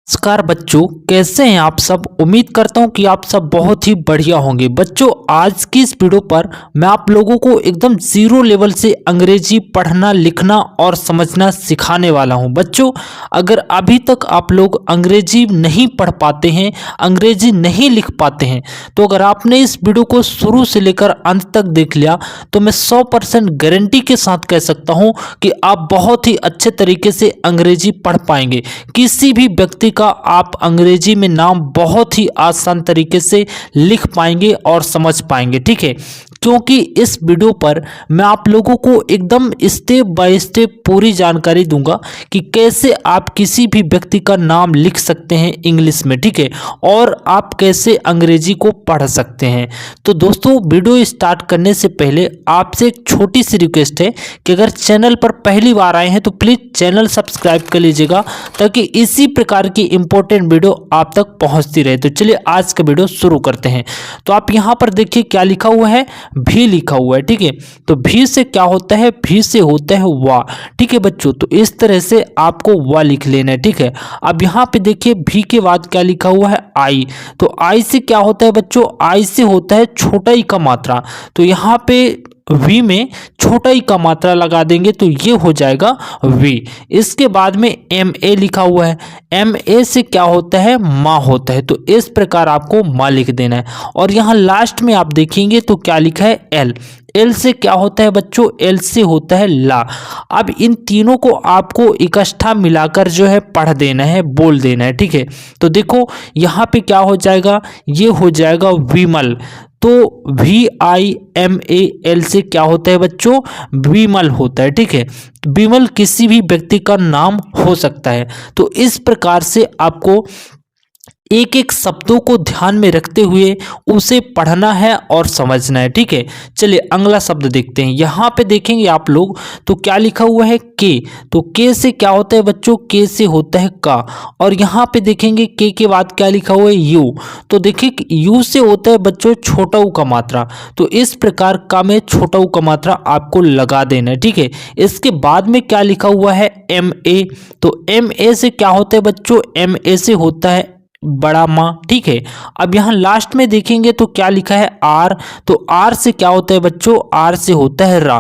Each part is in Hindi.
नमस्कार बच्चों, कैसे हैं आप सब। उम्मीद करता हूं कि आप सब बहुत ही बढ़िया होंगे। बच्चों, आज की इस वीडियो पर मैं आप लोगों को एकदम जीरो लेवल से अंग्रेजी पढ़ना, लिखना और समझना सिखाने वाला हूं। बच्चों, अगर अभी तक आप लोग अंग्रेजी नहीं पढ़ पाते हैं, अंग्रेजी नहीं लिख पाते हैं, तो अगर आपने इस वीडियो को शुरू से लेकर अंत तक देख लिया तो मैं 100% गारंटी के साथ कह सकता हूं कि आप बहुत ही अच्छे तरीके से अंग्रेजी पढ़ पाएंगे। किसी भी व्यक्ति का आप अंग्रेजी में नाम बहुत ही आसान तरीके से लिख पाएंगे और समझ पाएंगे। ठीक है, क्योंकि इस वीडियो पर मैं आप लोगों को एकदम स्टेप बाय स्टेप पूरी जानकारी दूंगा कि कैसे आप किसी भी व्यक्ति का नाम लिख सकते हैं इंग्लिश में। ठीक है, और आप कैसे अंग्रेजी को पढ़ सकते हैं। तो दोस्तों, वीडियो स्टार्ट करने से पहले आपसे एक छोटी सी रिक्वेस्ट है कि अगर चैनल पर पहली बार आए हैं तो प्लीज़ चैनल सब्सक्राइब कर लीजिएगा, ताकि इसी प्रकार की इंपॉर्टेंट वीडियो आप तक पहुंचती रहे। तो चलिए आज का वीडियो शुरू करते हैं। तो आप यहां पर देखिए क्या लिखा हुआ है, भी लिखा हुआ है। ठीक है, तो भी से क्या होता है, भी से होता है वाह। ठीक है बच्चों, तो इस तरह से आपको वाह लिख लेना है। ठीक है, अब यहाँ पे देखिए भी के बाद क्या लिखा हुआ है, आई। तो आई से क्या होता है बच्चों, आई से होता है छोटा ई का मात्रा। तो यहाँ पे वी में छोटा ई का मात्रा लगा देंगे तो ये हो जाएगा वी। इसके बाद में एम ए लिखा हुआ है, एम ए से क्या होता है, माँ होता है। तो इस प्रकार आपको माँ लिख देना है। और यहाँ लास्ट में आप देखेंगे तो क्या लिखा है, एल। एल से क्या होता है बच्चों, एल से होता है ला। अब इन तीनों को आपको इकट्ठा मिलाकर जो है पढ़ देना है, बोल देना है। ठीक है, तो देखो यहाँ पे क्या हो जाएगा, ये हो जाएगा विमल। तो VIMAL से क्या होता है बच्चों, विमल होता है। ठीक है, विमल किसी भी व्यक्ति का नाम हो सकता है। तो इस प्रकार से आपको एक एक शब्दों को ध्यान में रखते हुए उसे पढ़ना है और समझना है। ठीक है, चलिए अगला शब्द देखते हैं। यहाँ पे देखेंगे आप लोग तो क्या लिखा हुआ है, के। तो के से क्या होता है बच्चों, के से होता है का। और यहाँ पे देखेंगे के बाद क्या लिखा हुआ है, यू। तो देखिए यू से होता है बच्चों छोटा ऊ का मात्रा। तो इस प्रकार का में छोटा ऊ का मात्रा आपको लगा देना है। ठीक है, इसके बाद में क्या लिखा हुआ है, एम ए। तो एम ए से क्या होता है बच्चों, एम ए से होता है बड़ा माँ। ठीक है, अब यहाँ लास्ट में देखेंगे तो क्या लिखा है, आर। तो आर से क्या होता है बच्चों, आर से होता है रा।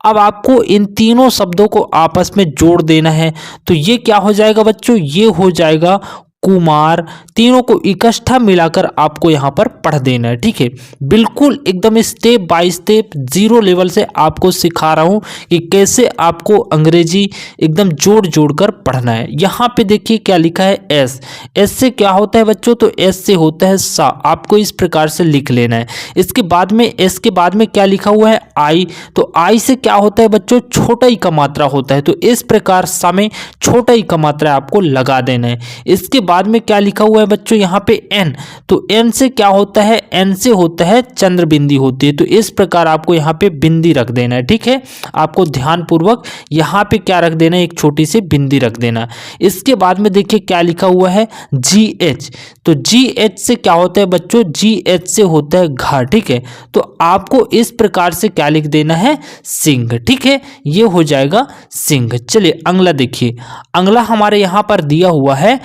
अब आपको इन तीनों शब्दों को आपस में जोड़ देना है। तो ये क्या हो जाएगा बच्चों, ये हो जाएगा कुमार। तीनों को इकट्ठा मिलाकर आपको यहाँ पर पढ़ देना है। ठीक है, बिल्कुल एकदम step by step zero level से आपको सिखा रहा हूँ कि कैसे आपको अंग्रेजी एकदम जोड़ जोड़ कर पढ़ना है। यहाँ पे देखिए क्या लिखा है, एस। एस से क्या होता है बच्चों, तो एस से होता है सा। आपको इस प्रकार से लिख लेना है। इसके बाद में एस के बाद में क्या लिखा हुआ है, आई। तो आई से क्या होता है बच्चों, छोटा ई का मात्रा होता है। तो इस प्रकार सा में छोटा ई का मात्रा आपको लगा देना है। इसके बाद में क्या लिखा हुआ है बच्चों, यहाँ पे एन। तो एन से क्या होता है, एन से होता है चंद्र बिंदी होती है। तो इस प्रकार आपको यहाँ पे बिंदी रख देना है। ठीक है, आपको ध्यान पूर्वक यहाँ पे क्या रख देना है, एक छोटी सी बिंदी रख देना। इसके बाद में देखिए क्या लिखा हुआ है, जी एच। तो जी एच से क्या होता है बच्चों, जी एच से होता है घा। ठीक है, तो आपको इस प्रकार से क्या लिख देना है, सिंह। ठीक है, ये हो जाएगा सिंह। चलिए अगला देखिए। अगला हमारे यहाँ पर दिया हुआ है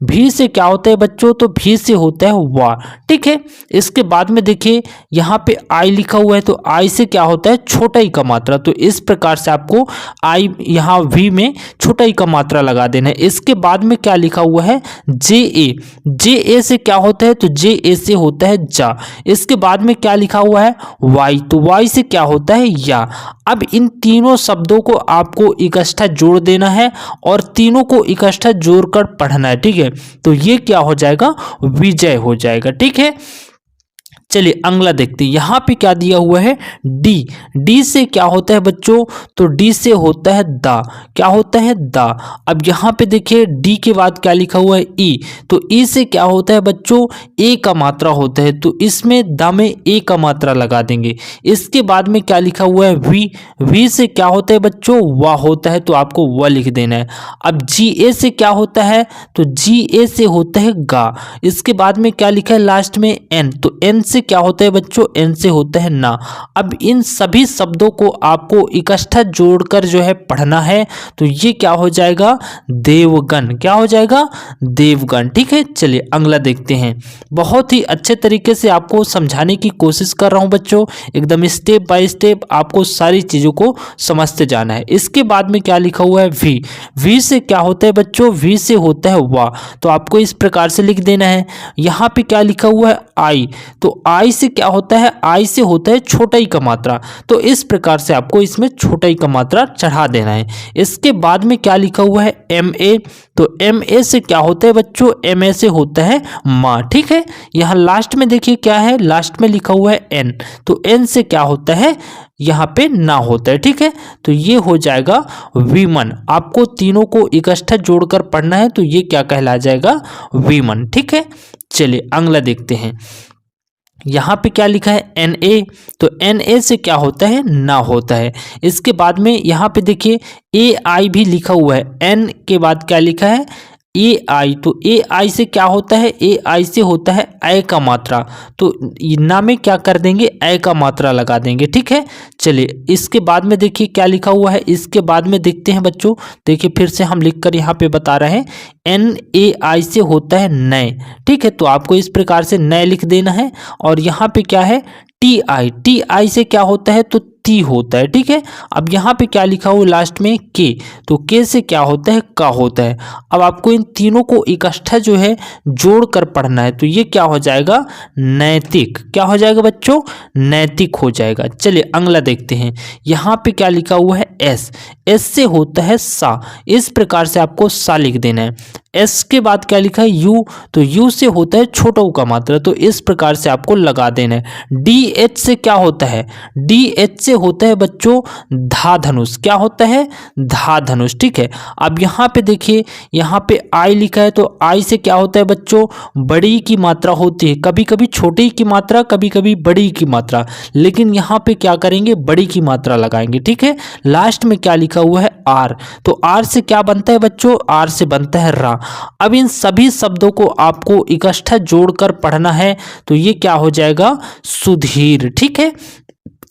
भी से क्या होता है बच्चों, तो भी से होता है वाह। ठीक है, इसके बाद में देखिए यहाँ पे आई लिखा हुआ है। तो आई से क्या होता है, छोटा ई का मात्रा। तो इस प्रकार से आपको आई यहाँ वी में छोटा ई का मात्रा लगा देना है। इसके बाद में क्या लिखा हुआ है, जे ए। जे ए से क्या होता है, तो जे ए से होता है जा। इसके बाद में क्या लिखा हुआ है, वाई। तो वाई से क्या होता है, या। अब इन तीनों शब्दों को आपको इकट्ठा जोड़ देना है और तीनों को इकट्ठा जोड़कर पढ़ना है। ठीक है, तो ये क्या हो जाएगा, विजय हो जाएगा। ठीक है, चलिए अगला देखते हैं। यहाँ पे क्या दिया हुआ है, डी। डी से क्या होता है बच्चों, तो डी से होता है दा। क्या होता है, दा। अब यहाँ पे देखिए डी के बाद क्या लिखा हुआ है, ई। तो ई से क्या होता है बच्चों, ए का मात्रा होता है। तो इसमें दा में ए का मात्रा लगा देंगे। इसके बाद में क्या लिखा हुआ है, वी। वी से क्या होता है बच्चों, वाह होता है। तो आपको वह लिख देना है। अब जी ए से क्या होता है, तो जी ए से होता है गा। इसके बाद में क्या लिखा है लास्ट में, एन। तो एन से से क्या होता है बच्चों, एन से होता है ना। अब इन सभी शब्दों को आपको इकट्ठा जोड़कर जो है पढ़ना है, तो ये क्या हो जाएगा, देवगन। क्या हो जाएगा, देवगन। ठीक है, चलिए अगला देखते हैं। बहुत ही अच्छे तरीके से आपको समझाने की कोशिश कर रहा हूं बच्चों, एकदम स्टेप बाय स्टेप आपको सारी चीजों को समझते जाना है। इसके बाद में क्या लिखा हुआ है, वी। वी से क्या होता है बच्चों, वी से होता है वाह, तो आपको इस प्रकार से लिख देना है। यहाँ पे क्या लिखा हुआ है, आई, तो आई से क्या होता है, आई से होता है छोटाई का मात्रा, तो इस प्रकार से आपको इसमें छोटाई का मात्रा चढ़ा देना है। इसके बाद में क्या लिखा हुआ है, एम ए, तो एम ए से क्या होता है बच्चों, एम ए से होता है माँ। ठीक है, यहाँ लास्ट में देखिए क्या है, लास्ट में लिखा हुआ है एन, तो एन से क्या होता है, यहाँ पे ना होता है। ठीक है, तो ये हो जाएगा विमन। आपको तीनों को इकट्ठा जोड़कर पढ़ना है, तो ये क्या कहला जाएगा, विमन। ठीक है, चलिए अगला देखते हैं। यहाँ पे क्या लिखा है, एन ए, तो एन ए से क्या होता है, ना होता है। इसके बाद में यहाँ पे देखिए ए आई भी लिखा हुआ है, एन के बाद क्या लिखा है, ए आई, तो ए आई से क्या होता है, ए आई से होता है ए का मात्रा, तो ना में क्या कर देंगे, ए का मात्रा लगा देंगे। ठीक है, चलिए इसके बाद में देखिए क्या लिखा हुआ है, इसके बाद में देखते हैं बच्चों। देखिए फिर से हम लिखकर यहाँ पे बता रहे हैं, एन ए आई से होता है नए। ठीक है, तो आपको इस प्रकार से नए लिख देना है। और यहाँ पे क्या है, टी आई, टी आई से क्या होता है, तो ती होता है। ठीक है, अब यहाँ पे क्या लिखा हुआ लास्ट में, के, तो के से क्या होता है, का होता है। अब आपको इन तीनों को इकट्ठा जो है जोड़कर पढ़ना है, तो ये क्या हो जाएगा, नैतिक। क्या हो जाएगा बच्चों, नैतिक हो जाएगा। चलिए अगला देखते हैं। यहाँ पे क्या लिखा हुआ है, एस, एस से होता है सा, इस प्रकार से आपको सा लिख देना है। एस के बाद क्या लिखा है, यू, तो यू से होता है छोटा ऊ का मात्रा, तो इस प्रकार से आपको लगा देना है। डी एच से क्या होता है, डी एच से होता है बच्चों धा धनुष। क्या होता है, धा धनुष। ठीक है, अब यहाँ पे देखिए, यहाँ पे आई लिखा है, तो आई से क्या होता है बच्चों, बड़ी की मात्रा होती है, कभी कभी छोटी की मात्रा, कभी कभी बड़ी की मात्रा, लेकिन यहाँ पे क्या करेंगे, बड़ी की मात्रा लगाएंगे। ठीक है, लास्ट में क्या लिखा हुआ है, आर, तो आर से क्या बनता है बच्चों, आर से बनता है रा। अब इन सभी शब्दों को आपको इकट्ठा जोड़कर पढ़ना है, तो ये क्या हो जाएगा, सुधीर। ठीक है,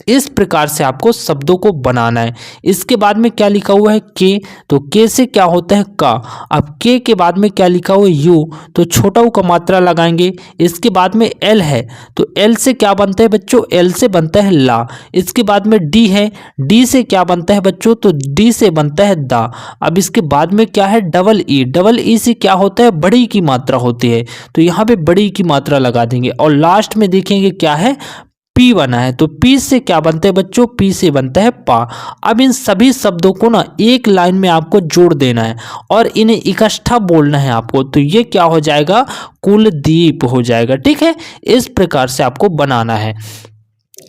इस प्रकार से आपको शब्दों को बनाना है। इसके बाद में क्या लिखा हुआ है, के, तो के से क्या होता है, का। अब के बाद में क्या लिखा हुआ है, यू, तो छोटा ऊ का मात्रा लगाएंगे। इसके बाद में एल है, तो एल से क्या बनता है बच्चों, एल से बनता है ला। इसके बाद में डी है, डी से क्या बनता है बच्चों, तो डी से बनता है दा। अब इसके बाद में क्या है, डबल ई, डबल ई से क्या होता है, बड़ी की मात्रा होती है, तो यहाँ पे बड़ी की मात्रा लगा देंगे। और लास्ट में देखेंगे क्या है, पी बना है, तो पी से क्या बनता है बच्चों, पी से बनता है पा। अब इन सभी शब्दों को ना एक लाइन में आपको जोड़ देना है और इन्हें इकट्ठा बोलना है आपको, तो ये क्या हो जाएगा, कुलदीप हो जाएगा। ठीक है, इस प्रकार से आपको बनाना है।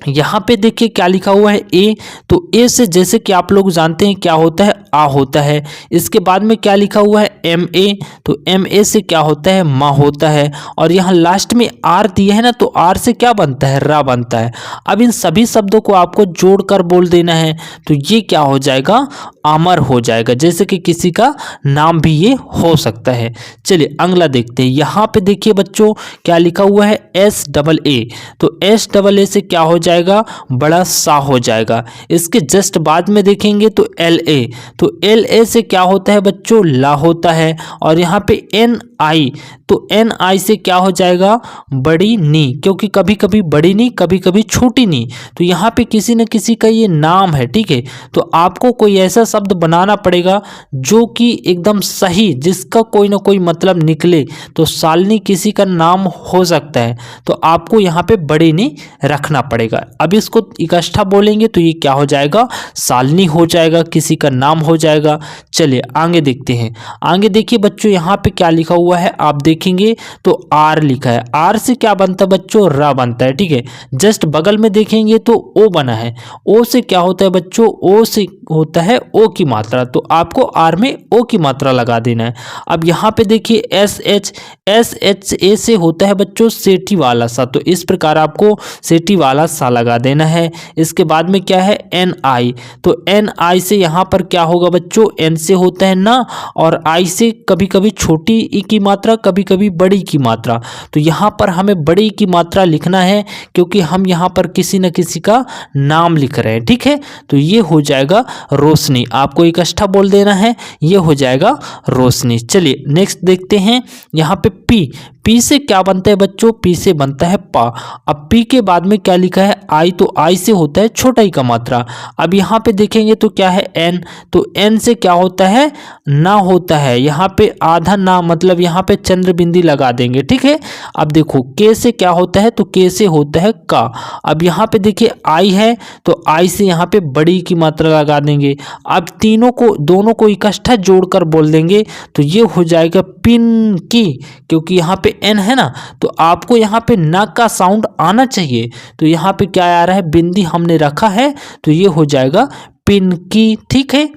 यहाँ पे देखिए क्या लिखा हुआ है, ए, तो ए से जैसे कि आप लोग जानते हैं क्या होता है, आ होता है। इसके बाद में क्या लिखा हुआ है, एम ए, तो एम ए से क्या होता है, माँ होता है। और यहाँ लास्ट में आर दिया है ना, तो आर से क्या बनता है, रा बनता है। अब इन सभी शब्दों को आपको जोड़कर बोल देना है, तो ये क्या हो जाएगा, अमर हो जाएगा, जैसे कि किसी का नाम भी ये हो सकता है। चलिए अगला देखते हैं। यहाँ पे देखिए बच्चों क्या लिखा हुआ है, एस डबल ए, तो एस डबल ए से क्या हो जाएगा, बड़ा सा हो जाएगा। इसके जस्ट बाद में देखेंगे तो एल ए, तो एल ए से क्या होता है बच्चों, ला होता है। और यहाँ पे एन आई, तो एन आई से क्या हो जाएगा, बड़ी नी, क्योंकि कभी कभी बड़ी नी, कभी कभी छोटी नी, तो यहाँ पे किसी न किसी का ये नाम है। ठीक है, तो आपको कोई ऐसा शब्द बनाना पड़ेगा जो कि एकदम सही, जिसका कोई ना कोई मतलब निकले। तो शालिनी किसी का नाम हो सकता है, तो आपको यहाँ पे बड़ी नी रखना पड़ेगा। अब इसको इकट्ठा बोलेंगे तो ये क्या हो जाएगा, शालिनी हो जाएगा, किसी का नाम हो जाएगा। चलिए आगे देखते हैं। आगे देखिए बच्चों, यहाँ पे क्या लिखा हुआ है, आप देखेंगे तो आर लिखा है। आर से क्या बनता है बच्चों, रा बनता है। ठीक है, जस्ट बगल में देखेंगे तो ओ बना है। ओ से क्या होता है बच्चों, ओ से होता है ओ की मात्रा, तो आपको आर में ओ की मात्रा लगा देना है। अब यहाँ पे देखिए एस एच ए से होता है बच्चों सेठी वाला सा, तो इस प्रकार आपको सेठी वाला सा लगा देना है। इसके बाद में क्या है एन आई, तो एन आई से यहाँ पर क्या होगा बच्चों, एन से होता है ना, और आई से कभी कभी छोटी ई की मात्रा, कभी कभी बड़ी की मात्रा। तो यहाँ पर हमें बड़ी की मात्रा लिखना है क्योंकि हम यहाँ पर किसी न किसी का नाम लिख रहे हैं, ठीक है। तो ये हो जाएगा रोशनी, आपको इकट्ठा बोल देना है, ये हो जाएगा रोशनी। चलिए नेक्स्ट देखते हैं, यहाँ पे पी से क्या बनता है बच्चों, पी से बनता है पा। अब पी के बाद में क्या लिखा है आई, तो आई से होता है छोटा ई का मात्रा। अब यहाँ पे देखेंगे तो क्या है एन, तो एन से क्या होता है ना होता है, यहाँ पे आधा ना, मतलब यहाँ पे चंद्र बिंदी लगा देंगे, ठीक है। अब देखो के से क्या होता है, तो के से होता है का। अब यहाँ पे देखिए आई है, तो आई से यहाँ पे बड़ी की मात्रा लगा देंगे। अब तीनों को, दोनों को इकट्ठा जोड़कर बोल देंगे, तो ये हो जाएगा पिन की, क्योंकि यहाँ पे एन है ना, तो आपको यहाँ पे ना का साउंड आना चाहिए। तो यहाँ पे क्या आ रहा है, बिंदी हमने रखा है, तो ये हो जाएगा पिन की, ठीक है।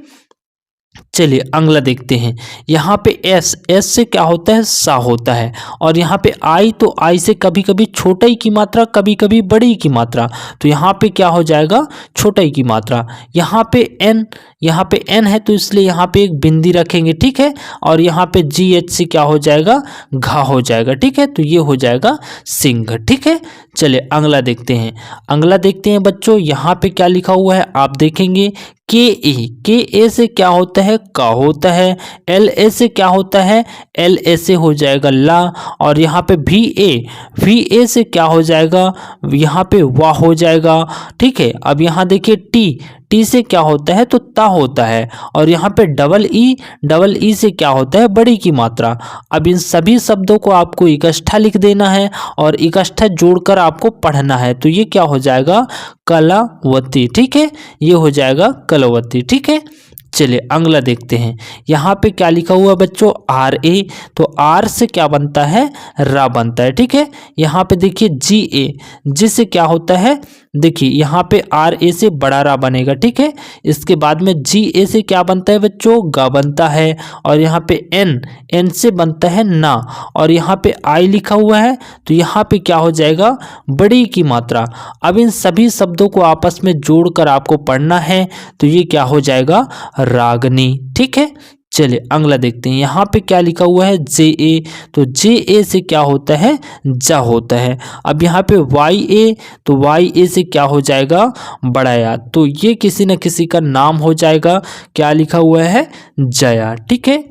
चलिए अगला देखते हैं, यहाँ पे एस, एस से क्या होता है सा होता है, और यहाँ पे आई, तो आई से कभी कभी छोटा ई की मात्रा, कभी कभी बड़ी ई की मात्रा। तो यहाँ पे क्या हो जाएगा छोटा ई की मात्रा। यहाँ पे एन, यहाँ पे एन है, तो इसलिए यहाँ पे एक बिंदी रखेंगे, ठीक है। और यहाँ पे जी एच से क्या हो जाएगा घा हो जाएगा, ठीक है। तो ये हो जाएगा सिंह, ठीक है। चलिए अगला देखते हैं, अगला देखते हैं बच्चों, यहाँ पे क्या लिखा हुआ है आप देखेंगे, के ए से क्या होता है का होता है, एल ए से क्या होता है एल ए से हो जाएगा ला, और यहाँ पे वी ए से क्या हो जाएगा, यहाँ पे वाह हो जाएगा, ठीक है। अब यहाँ देखिए टी से क्या होता है, तो ता होता है, और यहाँ पे डबल ई से क्या होता है बड़ी की मात्रा। अब इन सभी शब्दों को आपको इकट्ठा लिख देना है और इकट्ठा जोड़कर आपको पढ़ना है। तो ये क्या हो जाएगा कलावती, ठीक है, ये हो जाएगा कलावती, ठीक है। चलिए अगला देखते हैं, यहाँ पे क्या लिखा हुआ है बच्चों आर ए, तो आर से क्या बनता है रा बनता है, ठीक है। यहाँ पे देखिए जी ए, जी से क्या होता है, देखिए यहाँ पे आर ए से बड़ा रा बनेगा, ठीक है। इसके बाद में जी ए से क्या बनता है बच्चों गा बनता है, और यहाँ पे एन से बनता है ना, और यहाँ पे आई लिखा हुआ है, तो यहाँ पे क्या हो जाएगा बड़ी की मात्रा। अब इन सभी शब्दों को आपस में जोड़कर आपको पढ़ना है, तो ये क्या हो जाएगा रागनी, ठीक है। चलिए अगला देखते हैं, यहाँ पे क्या लिखा हुआ है जे ए, तो जे ए से क्या होता है जा होता है। अब यहाँ पे वाई ए, तो वाई ए से क्या हो जाएगा बड़ाया, तो ये किसी न किसी का नाम हो जाएगा, क्या लिखा हुआ है जया, ठीक है।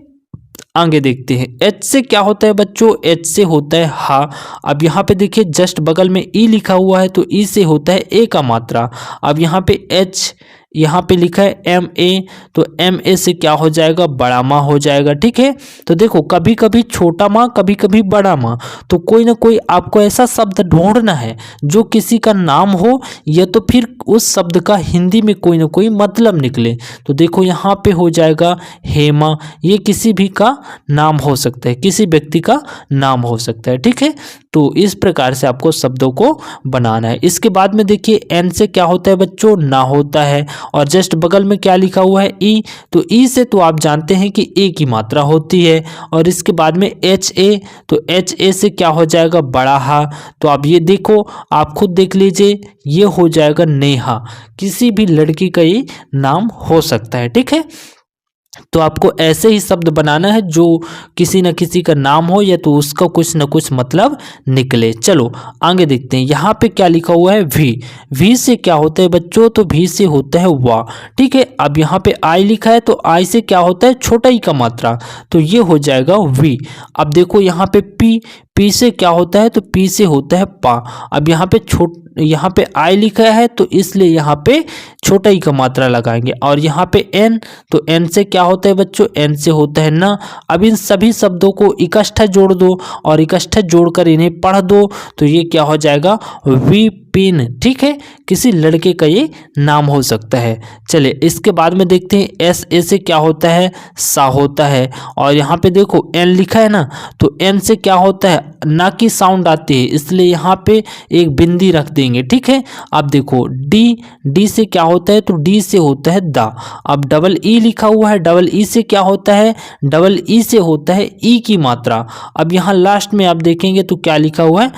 आगे देखते हैं, एच से क्या होता है बच्चों, एच से होता है हा। अब यहाँ पे देखिए जस्ट बगल में ई लिखा हुआ है, तो ई से होता है ए का मात्रा। अब यहाँ पे एच, यहाँ पे लिखा है एम ए, तो एम ए से क्या हो जाएगा बड़ा माँ हो जाएगा, ठीक है। तो देखो कभी कभी छोटा माँ, कभी कभी बड़ा माँ, तो कोई ना कोई आपको ऐसा शब्द ढूंढना है जो किसी का नाम हो, या तो फिर उस शब्द का हिंदी में कोई ना कोई मतलब निकले। तो देखो यहाँ पे हो जाएगा हेमा, ये किसी भी का नाम हो सकता है, किसी व्यक्ति का नाम हो सकता है, ठीक है। तो इस प्रकार से आपको शब्दों को बनाना है। इसके बाद में देखिए एन से क्या होता है बच्चों ना होता है, और जस्ट बगल में क्या लिखा हुआ है ई, तो ई से तो आप जानते हैं कि ए की मात्रा होती है। और इसके बाद में एच ए, तो एच ए से क्या हो जाएगा बड़ा हा, तो आप ये देखो, आप खुद देख लीजिए, ये हो जाएगा नेहा, किसी भी लड़की का ये नाम हो सकता है, ठीक है। तो आपको ऐसे ही शब्द बनाना है जो किसी न किसी का नाम हो, या तो उसका कुछ न कुछ मतलब निकले। चलो आगे देखते हैं, यहाँ पे क्या लिखा हुआ है वी से क्या होता है बच्चों, तो वी से होता है वाह, ठीक है। अब यहाँ पे आई लिखा है, तो आई से क्या होता है छोटा ई का मात्रा, तो ये हो जाएगा वी। अब देखो यहाँ पे पी से क्या होता है, तो पी से होता है पा। अब यहाँ पे आई लिखा है, तो इसलिए यहाँ पे छोटा ई का मात्रा लगाएंगे। और यहाँ पे एन, तो एन से क्या होता है बच्चों, एन से होता है ना। अब इन सभी शब्दों को इकट्ठा जोड़ दो और इकट्ठा जोड़कर इन्हें पढ़ दो, तो ये क्या हो जाएगा विपिन, ठीक है, किसी लड़के का ये नाम हो सकता है। चलिए इसके बाद में देखते हैं, एस ए से क्या होता है सा होता है, और यहाँ पे देखो एन लिखा है ना, तो एन से क्या होता है ना की साउंड आती है, इसलिए यहाँ पे एक बिंदी रख देंगे, ठीक है। अब देखो डी से क्या होता है, तो डी से होता है दा। अब डबल ई लिखा हुआ है, डबल ई से क्या होता है, डबल ई से होता है ई की मात्रा। अब यहाँ लास्ट में आप देखेंगे तो क्या लिखा हुआ है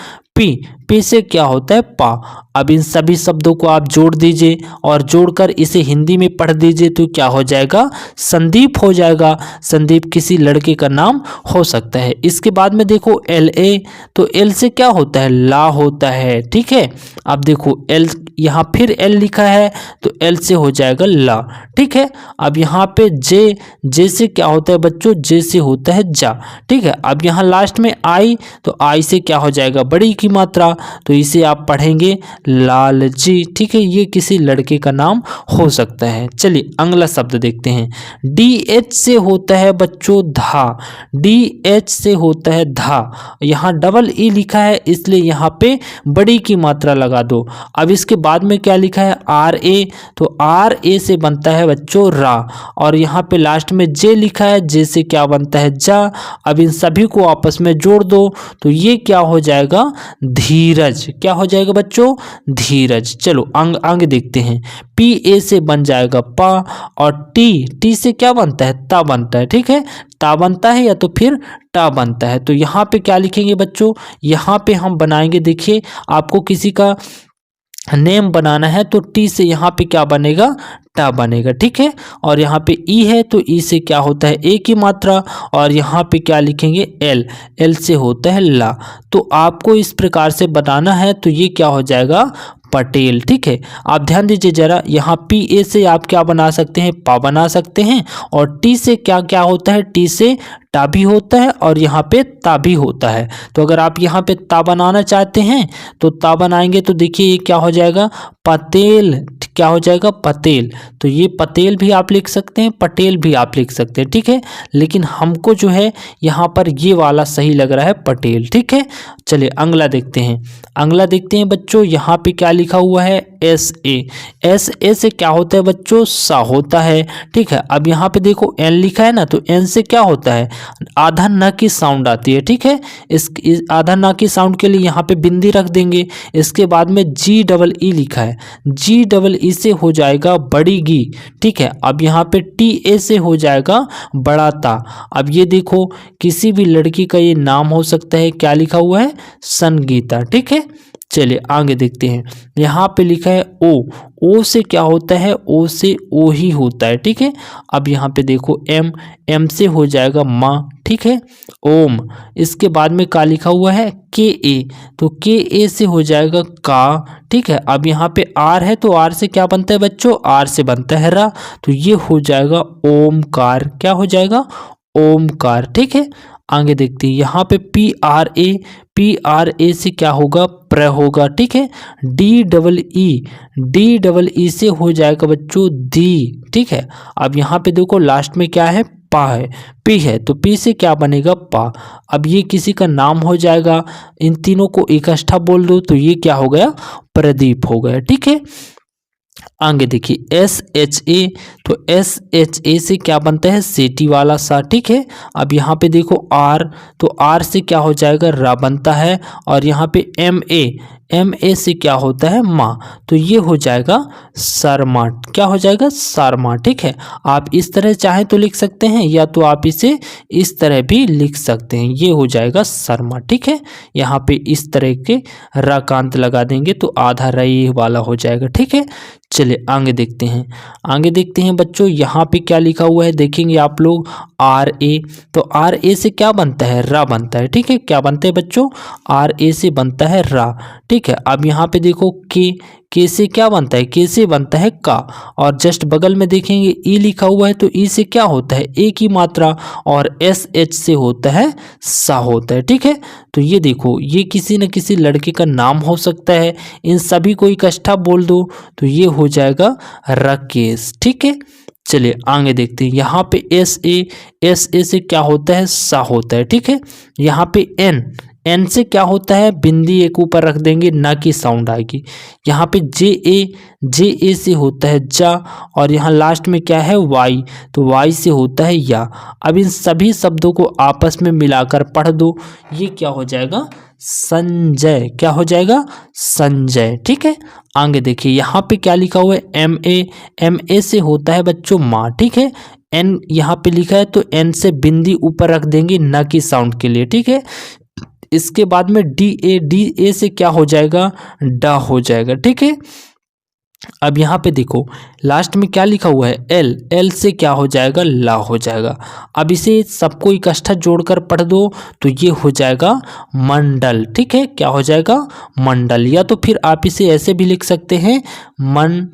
पे से क्या होता है पा। अब इन सभी शब्दों को आप जोड़ दीजिए और जोड़कर इसे हिंदी में पढ़ दीजिए तो क्या हो जाएगा, संदीप हो जाएगा। संदीप किसी लड़के का नाम हो सकता है। इसके बाद में देखो एल ए, तो एल से क्या होता है, ला होता है। ठीक है, अब देखो एल, यहाँ फिर एल लिखा है तो एल से हो जाएगा ला। ठीक है, अब यहाँ पे जे, जे से क्या होता है बच्चों, जे से होता है जा। ठीक है, अब यहाँ लास्ट में आई, तो आई से क्या हो जाएगा, बड़ी की मात्रा, तो इसे आप पढ़ेंगे लालजी। ठीक है, ये किसी लड़के का नाम हो सकता है। चलिए अगला शब्द देखते हैं। डी एच से होता है बच्चों धा, डी एच से होता है धा। यहाँ डबल ई लिखा है इसलिए यहाँ पे बड़ी की मात्रा लगा दो। अब इसके बाद में क्या लिखा है, आर ए, तो आर ए से बनता है बच्चों रा, और यहाँ पे लास्ट में जे लिखा है, जे से क्या बनता है जा। अब इन सभी को आपस में जोड़ दो तो ये क्या हो जाएगा, धीरज। क्या हो जाएगा बच्चों, धीरज। चलो आगे देखते हैं। पी ए से बन जाएगा पा, और टी, टी से क्या बनता है, ता बनता है। ठीक है, ता बनता है या तो फिर टा बनता है। तो यहाँ पे क्या लिखेंगे बच्चों, यहाँ पे हम बनाएंगे, देखिए आपको किसी का नेम बनाना है तो टी से यहाँ पे क्या बनेगा, टा बनेगा। ठीक है, और यहाँ पे ई है तो ई से क्या होता है, ए की मात्रा, और यहाँ पे क्या लिखेंगे एल, एल से होता है ला। तो आपको इस प्रकार से बनाना है तो ये क्या हो जाएगा, पटेल। ठीक है, आप ध्यान दीजिए जरा, यहाँ पी ए से आप क्या बना सकते हैं, पा बना सकते हैं, और टी से क्या क्या होता है, टी से टा भी होता है और यहाँ पे ता भी होता है। तो अगर आप यहाँ पे ता बनाना चाहते हैं तो ता बनाएंगे तो देखिए ये क्या हो जाएगा, पतेल। क्या हो जाएगा, पतेल। तो ये पतेल भी आप लिख सकते हैं, पटेल भी आप लिख सकते हैं। ठीक है, लेकिन हमको जो है यहाँ पर ये वाला सही लग रहा है, पटेल। ठीक है, चलिए अगला देखते हैं। अगला देखते हैं बच्चों, यहाँ पे क्या लिखा हुआ है, एस ए, एस ए से क्या होता है बच्चों, सा होता है। ठीक है, अब यहाँ पे देखो एन लिखा है ना, तो एन से क्या होता है, आधा न की साउंड आती है। ठीक है, इस आधा न की साउंड के लिए यहाँ पे बिंदी रख देंगे। इसके बाद में जी डबल ई लिखा है, जी डबल ई से हो जाएगा बड़ी गी। ठीक है, अब यहाँ पे टी ए से हो जाएगा बड़ा ता। अब ये देखो किसी भी लड़की का ये नाम हो सकता है, क्या लिखा हुआ है, संगीता। ठीक है, चलिए आगे देखते हैं। यहाँ पे लिखा है ओ, ओ से क्या होता है, ओ से ओ ही होता है। ठीक है, अब यहाँ पे देखो एम, एम से हो जाएगा माँ। ठीक है, ओम। इसके बाद में क्या लिखा हुआ है, के ए, तो के ए से हो जाएगा का। ठीक है, अब यहाँ पे आर है तो आर से क्या बनता है बच्चों, आर से बनता है रा, तो ये हो जाएगा ओमकार। क्या हो जाएगा, ओमकार। ठीक है, आगे देखते हैं। यहाँ पे P R A, P R A से क्या होगा, प्र होगा। ठीक है, D double E, D double E से हो जाएगा बच्चों दी। ठीक है, अब यहाँ पे देखो लास्ट में क्या है, पा है, पी है, तो पी से क्या बनेगा, पा। अब ये किसी का नाम हो जाएगा, इन तीनों को इकट्ठा बोल दो तो ये क्या हो गया, प्रदीप हो गया। ठीक है, आगे देखिए एस एच ए, तो एस एच ए से क्या बनता है, सेटी वाला सा। ठीक है, अब यहाँ पे देखो आर, तो आर से क्या हो जाएगा, रा बनता है, और यहाँ पे एम ए, एम ए से क्या होता है, माँ, तो ये हो जाएगा शर्मा। क्या हो जाएगा, शर्मा। ठीक है, आप इस तरह चाहें तो लिख सकते हैं या तो आप इसे इस तरह भी लिख सकते हैं, ये हो जाएगा शर्मा। ठीक है, यहाँ पे इस तरह के रकांत लगा देंगे तो आधा रई वाला हो जाएगा। ठीक है, चलिए आगे देखते हैं। आगे देखते हैं बच्चों, यहाँ पे क्या लिखा हुआ है देखेंगे आप लोग, आर ए, तो आर ए से क्या बनता है, रा बनता है। ठीक है, क्या बनता है बच्चों, आर ए से बनता है रा। ठीक है, अब यहाँ पे देखो के से क्या बनता है, के से बनता है का, और जस्ट बगल में देखेंगे ई लिखा हुआ है तो ई से क्या होता है, ए की मात्रा, और एस एच से होता है सा होता है। ठीक है, तो ये देखो ये किसी न किसी लड़के का नाम हो सकता है, इन सभी को इकट्ठा बोल दो तो ये हो जाएगा राकेश। ठीक है, चलिए आगे देखते हैं। यहाँ पे एस ए से क्या होता है, सा होता है। ठीक है, यहाँ पे एन, एन से क्या होता है, बिंदी एक ऊपर रख देंगे, ना की साउंड आएगी। यहाँ पे जे ए से होता है जा, और यहाँ लास्ट में क्या है, वाई, तो वाई से होता है या। अब इन सभी शब्दों को आपस में मिलाकर पढ़ दो, ये क्या हो जाएगा, संजय। क्या हो जाएगा, संजय। ठीक है, आगे देखिए यहाँ पे क्या लिखा हुआ है, एम ए से होता है बच्चों माँ। ठीक है, एन यहाँ पे लिखा है तो एन से बिंदी ऊपर रख देंगे, ना की साउंड के लिए। ठीक है, इसके बाद में डी ए से क्या हो जाएगा, डा हो जाएगा। ठीक है, अब यहाँ पे देखो लास्ट में क्या लिखा हुआ है, एल, एल से क्या हो जाएगा, ला हो जाएगा। अब इसे सबको इकट्ठा जोड़कर पढ़ दो तो ये हो जाएगा मंडल। ठीक है, क्या हो जाएगा, मंडल। या तो फिर आप इसे ऐसे भी लिख सकते हैं, मन,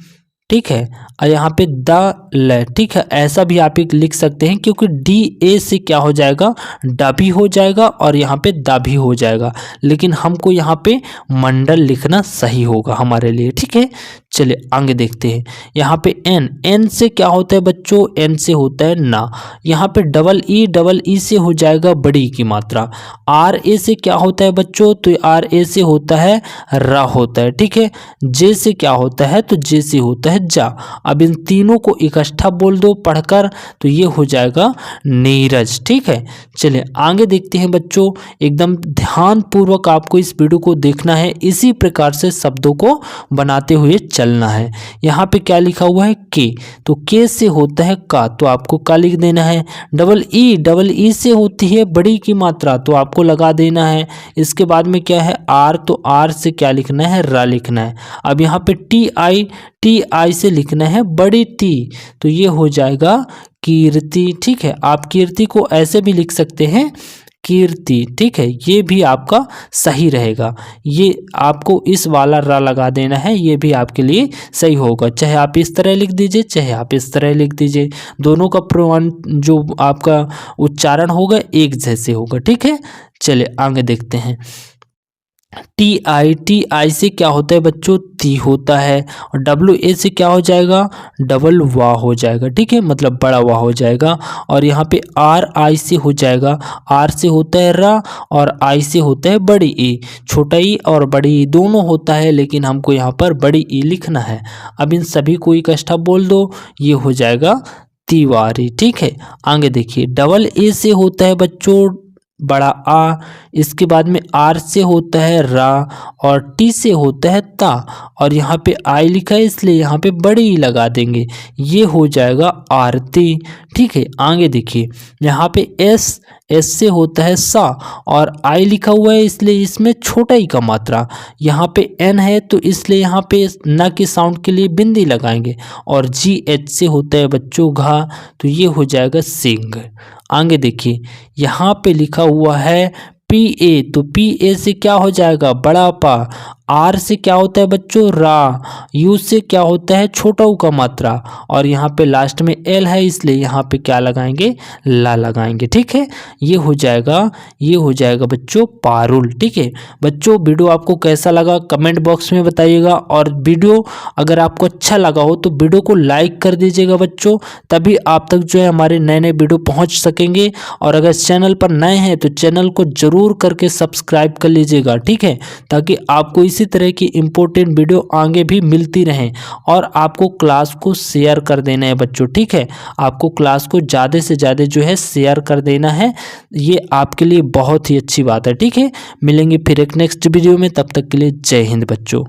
ठीक है, और यहाँ पे द ल, ठीक है, ऐसा भी आप एक लिख सकते हैं, क्योंकि डी ए से क्या हो जाएगा, ड भी हो जाएगा और यहाँ पे द भी हो जाएगा, लेकिन हमको यहाँ पे मंडल लिखना सही होगा हमारे लिए। ठीक है, चलिए आगे देखते हैं। यहाँ पे एन, एन से क्या होता है बच्चों, एन से होता है ना। यहाँ पे डबल ई से हो जाएगा बड़ी की मात्रा। आर ए से क्या होता है बच्चों, तो आर ए से होता है रा होता है। ठीक है, जे से क्या होता है, तो जे से होता है जा। अब इन तीनों को इकट्ठा बोल दो पढ़कर तो ये हो जाएगा नीरज। ठीक है, चलिए आगे देखते हैं बच्चों। एकदम ध्यान पूर्वक आपको इस वीडियो को देखना है, इसी प्रकार से शब्दों को बनाते हुए चलना है। यहाँ पे क्या लिखा हुआ है, के, तो के से होता है का, तो आपको का लिख देना है। डबल ई से होती है बड़ी की मात्रा, तो आपको लगा देना है। इसके बाद में क्या है, आर, तो आर से क्या लिखना है, रा लिखना है। अब यहाँ पे टी आई से लिखना है बड़ी टी, तो ये हो जाएगा कीर्ति। ठीक है, आप कीर्ति को ऐसे भी लिख सकते हैं, कीर्ति। ठीक है, ये भी आपका सही रहेगा। ये आपको इस वाला रा लगा देना है, ये भी आपके लिए सही होगा। चाहे आप इस तरह लिख दीजिए, चाहे आप इस तरह लिख दीजिए, दोनों का जो आपका उच्चारण होगा एक जैसे होगा। ठीक है, चलिए आगे देखते हैं। टी आई से क्या होता है बच्चों, ती होता है। और डब्ल्यू ए से क्या हो जाएगा, डबल वाह हो जाएगा। ठीक है, मतलब बड़ा वाह हो जाएगा। और यहाँ पे आर आई से हो जाएगा, आर से होता है रा और आई से होता है बड़ी ई। छोटा ई और बड़ी ई दोनों होता है, लेकिन हमको यहाँ पर बड़ी ई लिखना है। अब इन सभी को इकट्ठा बोल दो, ये हो जाएगा तिवारी। ठीक है, आगे देखिए। डबल ए से होता है बच्चों बड़ा आ, इसके बाद में आर से होता है रा और टी से होता है ता, और यहाँ पे आई लिखा है इसलिए यहाँ पे बड़ी ई लगा देंगे, ये हो जाएगा आरती। ठीक है, आगे देखिए। यहाँ पे एस से होता है सा और आई लिखा हुआ है इसलिए इसमें छोटा ई का मात्रा। यहाँ पे एन है तो इसलिए यहाँ पे न के साउंड के लिए बिंदी लगाएंगे। और GH से होता है बच्चों घा, तो ये हो जाएगा सिंह। आगे देखिए, यहाँ पे लिखा हुआ है PA, तो PA से क्या हो जाएगा, बड़ा पा। आर से क्या होता है बच्चों, रा। यू से क्या होता है, छोटा ऊ का मात्रा। और यहाँ पे लास्ट में एल है इसलिए यहाँ पे क्या लगाएंगे, ला लगाएंगे। ठीक है, ये हो जाएगा बच्चों पारुल। ठीक है बच्चों, वीडियो आपको कैसा लगा कमेंट बॉक्स में बताइएगा। और वीडियो अगर आपको अच्छा लगा हो तो वीडियो को लाइक कर दीजिएगा बच्चों, तभी आप तक जो है हमारे नए नए वीडियो पहुँच सकेंगे। और अगर चैनल पर नए हैं तो चैनल को जरूर करके सब्सक्राइब कर लीजिएगा। ठीक है, ताकि आपको इसी तरह की इंपॉर्टेंट वीडियो आगे भी मिलती रहें। और आपको क्लास को शेयर कर देना है बच्चों। ठीक है, आपको क्लास को ज़्यादा से ज़्यादा जो है शेयर कर देना है, ये आपके लिए बहुत ही अच्छी बात है। ठीक है, मिलेंगे फिर एक नेक्स्ट वीडियो में, तब तक के लिए जय हिंद बच्चों।